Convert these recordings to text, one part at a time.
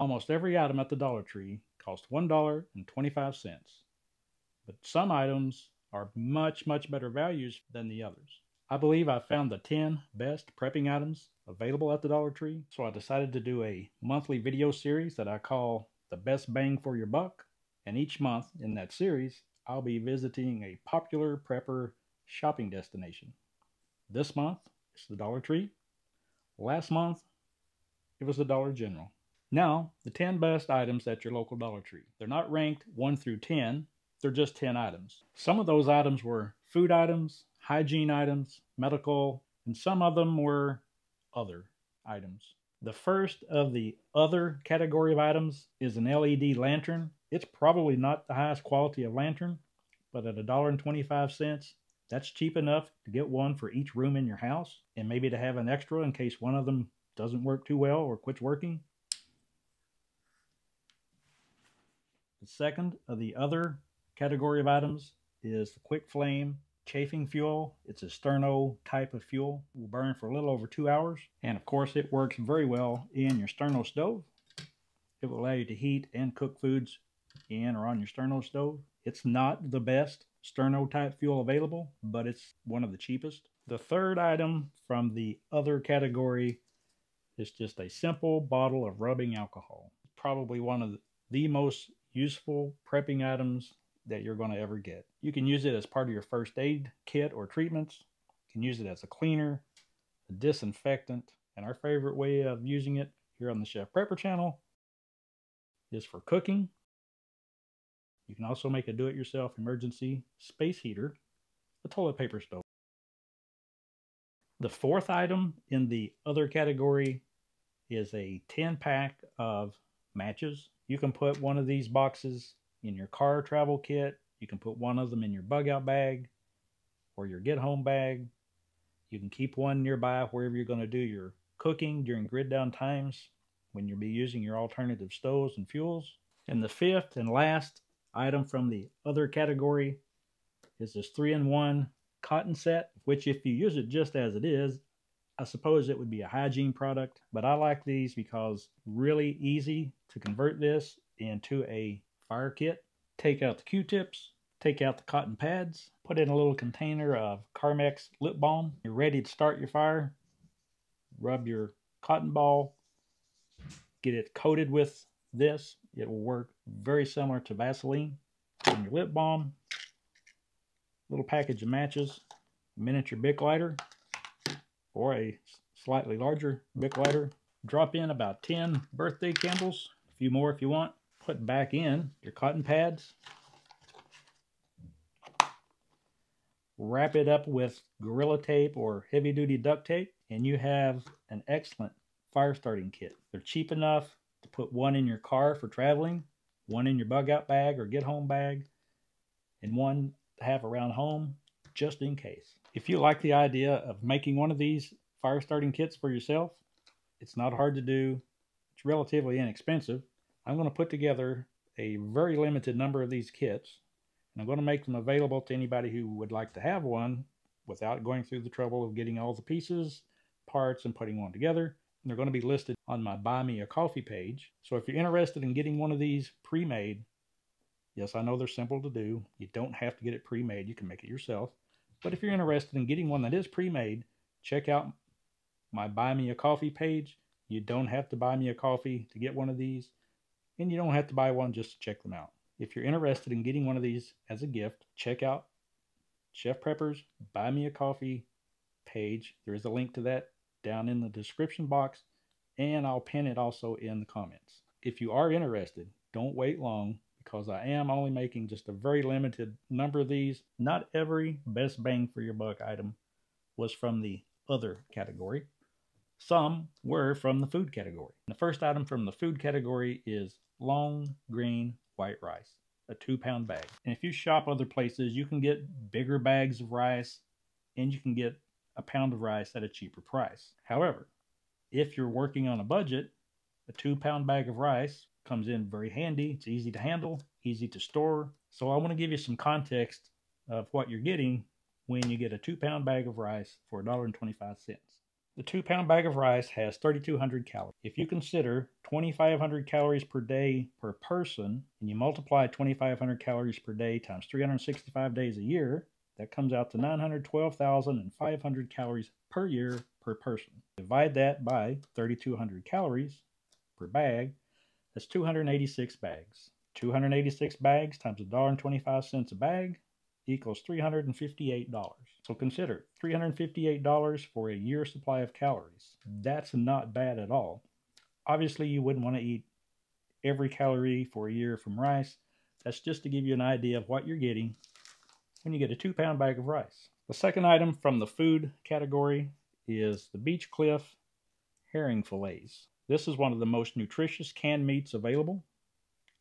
Almost every item at the Dollar Tree costs $1.25, but some items are much, much better values than the others. I believe I found the 10 best prepping items available at the Dollar Tree, so I decided to do a monthly video series that I call The Best Bang for Your Buck, and each month in that series, I'll be visiting a popular prepper shopping destination. This month, it's the Dollar Tree. Last month, it was the Dollar General. Now, the 10 best items at your local Dollar Tree. They're not ranked 1 through 10, they're just 10 items. Some of those items were food items, hygiene items, medical, and some of them were other items. The first of the other category of items is an LED lantern. It's probably not the highest quality of lantern, but at $1.25, that's cheap enough to get one for each room in your house, and maybe to have an extra in case one of them doesn't work too well or quits working. The second of the other category of items is the quick flame chafing fuel. It's a sterno type of fuel. It will burn for a little over 2 hours. And of course, it works very well in your sterno stove. It will allow you to heat and cook foods in or on your sterno stove. It's not the best sterno type fuel available, but it's one of the cheapest. The third item from the other category is just a simple bottle of rubbing alcohol. Probably one of the most useful prepping items that you're going to ever get. You can use it as part of your first aid kit or treatments. You can use it as a cleaner, a disinfectant, and our favorite way of using it here on the Chef Prepper channel is for cooking. You can also make a do-it-yourself emergency space heater, a toilet paper stove. The fourth item in the other category is a 10-pack of matches. You can put one of these boxes in your car travel kit. You can put one of them in your bug out bag or your get home bag. You can keep one nearby wherever you're going to do your cooking during Griddown times when you'll be using your alternative stoves and fuels. And the fifth and last item from the other category is this 3-in-1 cotton set, which if you use it just as it is, I suppose it would be a hygiene product, but I like these because really easy to convert this into a fire kit. Take out the Q-tips, take out the cotton pads, put in a little container of Carmex lip balm. You're ready to start your fire. Rub your cotton ball, get it coated with this. It will work very similar to Vaseline. Put in your lip balm, little package of matches, miniature Bic lighter, or a slightly larger Bic lighter. Drop in about 10 birthday candles, a few more if you want. Put back in your cotton pads. Wrap it up with Gorilla Tape or heavy duty duct tape, and you have an excellent fire starting kit. They're cheap enough to put one in your car for traveling, one in your bug out bag or get home bag, and one to have around home just in case. If you like the idea of making one of these fire starting kits for yourself, it's not hard to do. It's relatively inexpensive. I'm going to put together a very limited number of these kits, and I'm going to make them available to anybody who would like to have one without going through the trouble of getting all the pieces, parts, and putting one together. And they're going to be listed on my Buy Me a Coffee page. So if you're interested in getting one of these pre-made, yes, I know they're simple to do. You don't have to get it pre-made. You can make it yourself. But if you're interested in getting one that is pre-made, check out my Buy Me a Coffee page. You don't have to buy me a coffee to get one of these, and you don't have to buy one just to check them out. If you're interested in getting one of these as a gift, check out Chef Prepper's Buy Me a Coffee page. There is a link to that down in the description box, and I'll pin it also in the comments. If you are interested, don't wait long, because I am only making just a very limited number of these. Not every best bang for your buck item was from the other category. Some were from the food category. The first item from the food category is long green white rice, a 2-pound bag. And if you shop other places, you can get bigger bags of rice, and you can get a pound of rice at a cheaper price. However, if you're working on a budget, a 2-pound bag of rice comes in very handy. It's easy to handle, easy to store. So I want to give you some context of what you're getting when you get a 2-pound bag of rice for $1.25. The 2-pound bag of rice has 3,200 calories. If you consider 2,500 calories per day per person, and you multiply 2,500 calories per day times 365 days a year, that comes out to 912,500 calories per year per person. Divide that by 3,200 calories per bag, that's 286 bags. 286 bags times $1.25 a bag equals $358. So consider $358 for a year's supply of calories. That's not bad at all. Obviously, you wouldn't want to eat every calorie for a year from rice. That's just to give you an idea of what you're getting when you get a 2-pound bag of rice. The second item from the food category is the Beach Cliff herring fillets. This is one of the most nutritious canned meats available.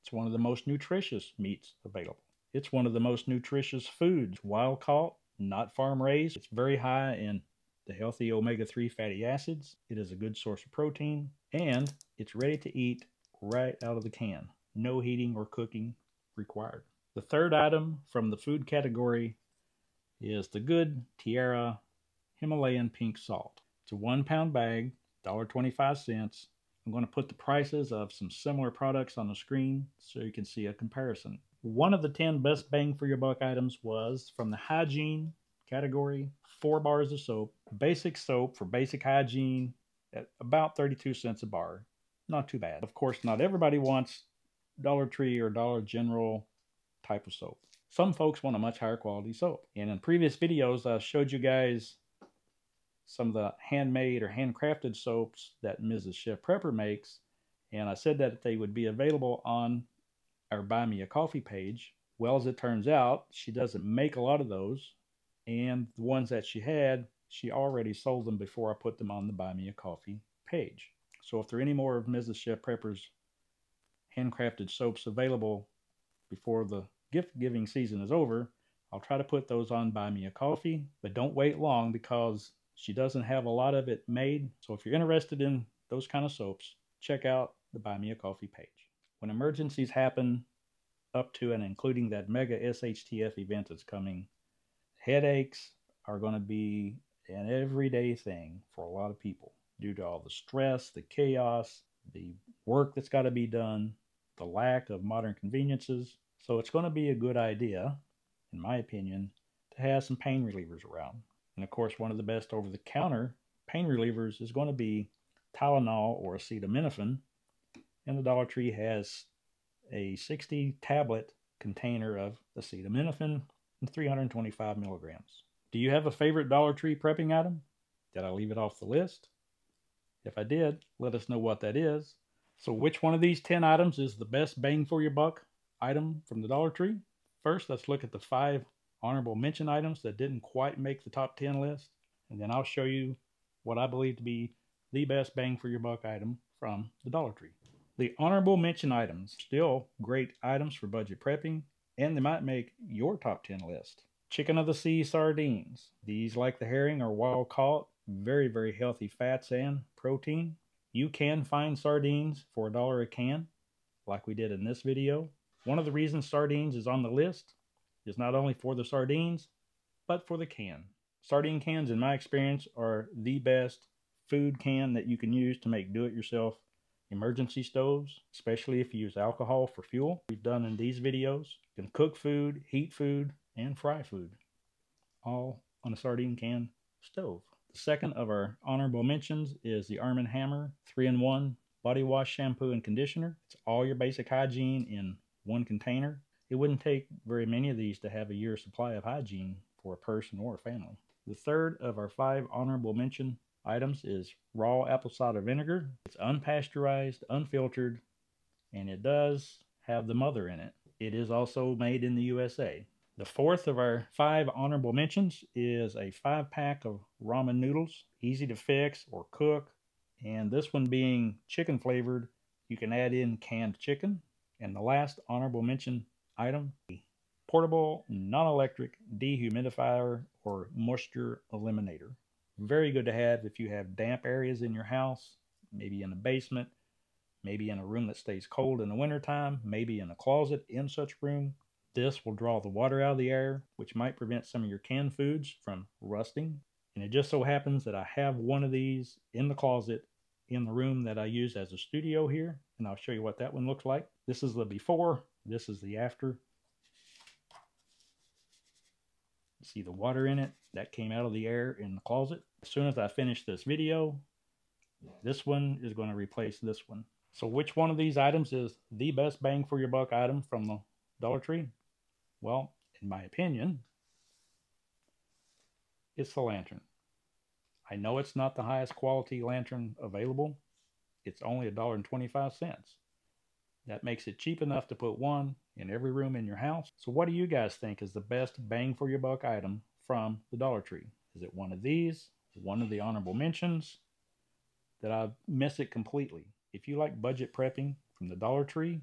It's one of the most nutritious meats available. It's one of the most nutritious foods, wild caught, not farm raised. It's very high in the healthy omega-3 fatty acids. It is a good source of protein, and it's ready to eat right out of the can. No heating or cooking required. The third item from the food category is the Good Tierra Himalayan pink salt. It's a 1-pound bag, $1.25. I'm going to put the prices of some similar products on the screen so you can see a comparison. One of the 10 best bang for your buck items was from the hygiene category, 4 bars of soap. Basic soap for basic hygiene at about 32 cents a bar. Not too bad. Of course, not everybody wants Dollar Tree or Dollar General type of soap. Some folks want a much higher quality soap. And in previous videos, I showed you guys some of the handmade or handcrafted soaps that Mrs. Chef Prepper makes. And I said that they would be available on our Buy Me a Coffee page. Well, as it turns out, she doesn't make a lot of those. And the ones that she had, she already sold them before I put them on the Buy Me a Coffee page. So if there are any more of Mrs. Chef Prepper's handcrafted soaps available before the gift giving season is over, I'll try to put those on Buy Me a Coffee. But don't wait long because she doesn't have a lot of it made. So if you're interested in those kind of soaps, check out the Buy Me a Coffee page. When emergencies happen, up to and including that mega SHTF event that's coming, headaches are going to be an everyday thing for a lot of people due to all the stress, the chaos, the work that's got to be done, the lack of modern conveniences. So it's going to be a good idea, in my opinion, to have some pain relievers around. And of course, one of the best over-the-counter pain relievers is going to be Tylenol or acetaminophen. And the Dollar Tree has a 60-tablet container of acetaminophen and 325 milligrams. Do you have a favorite Dollar Tree prepping item? Did I leave it off the list? If I did, let us know what that is. So which one of these 10 items is the best bang for your buck item from the Dollar Tree? First, let's look at the 5 honorable mention items that didn't quite make the top 10 list. And then I'll show you what I believe to be the best bang for your buck item from the Dollar Tree. The honorable mention items, still great items for budget prepping, and they might make your top 10 list. Chicken of the sea sardines. These, like the herring, are wild caught, very, very healthy fats and protein. You can find sardines for $1 a can, like we did in this video. One of the reasons sardines is on the list is not only for the sardines, but for the can. Sardine cans, in my experience, are the best food can that you can use to make do-it-yourself emergency stoves, especially if you use alcohol for fuel. We've done in these videos. You can cook food, heat food, and fry food, all on a sardine can stove. The second of our honorable mentions is the Arm & Hammer 3-in-1 body wash, shampoo, and conditioner. It's all your basic hygiene in one container. It wouldn't take very many of these to have a year's supply of hygiene for a person or a family. The third of our 5 honorable mention items is raw apple cider vinegar. It's unpasteurized, unfiltered, and it does have the mother in it. It is also made in the USA. The fourth of our 5 honorable mentions is a 5-pack of ramen noodles, easy to fix or cook. And this one being chicken flavored, you can add in canned chicken. And the last honorable mention item, a portable non-electric dehumidifier or moisture eliminator. Very good to have if you have damp areas in your house, maybe in the basement, maybe in a room that stays cold in the wintertime, maybe in a closet in such room. This will draw the water out of the air, which might prevent some of your canned foods from rusting. And it just so happens that I have one of these in the closet in the room that I use as a studio here. And I'll show you what that one looks like. This is the before, this is the after. See the water in it? That came out of the air in the closet. As soon as I finish this video, this one is going to replace this one. So which one of these items is the best bang for your buck item from the Dollar Tree? Well, in my opinion, it's the lantern. I know it's not the highest quality lantern available. It's only $1.25. That makes it cheap enough to put one in every room in your house. So what do you guys think is the best bang for your buck item from the Dollar Tree? Is it one of these? One of the honorable mentions? Did I miss it completely? If you like budget prepping from the Dollar Tree,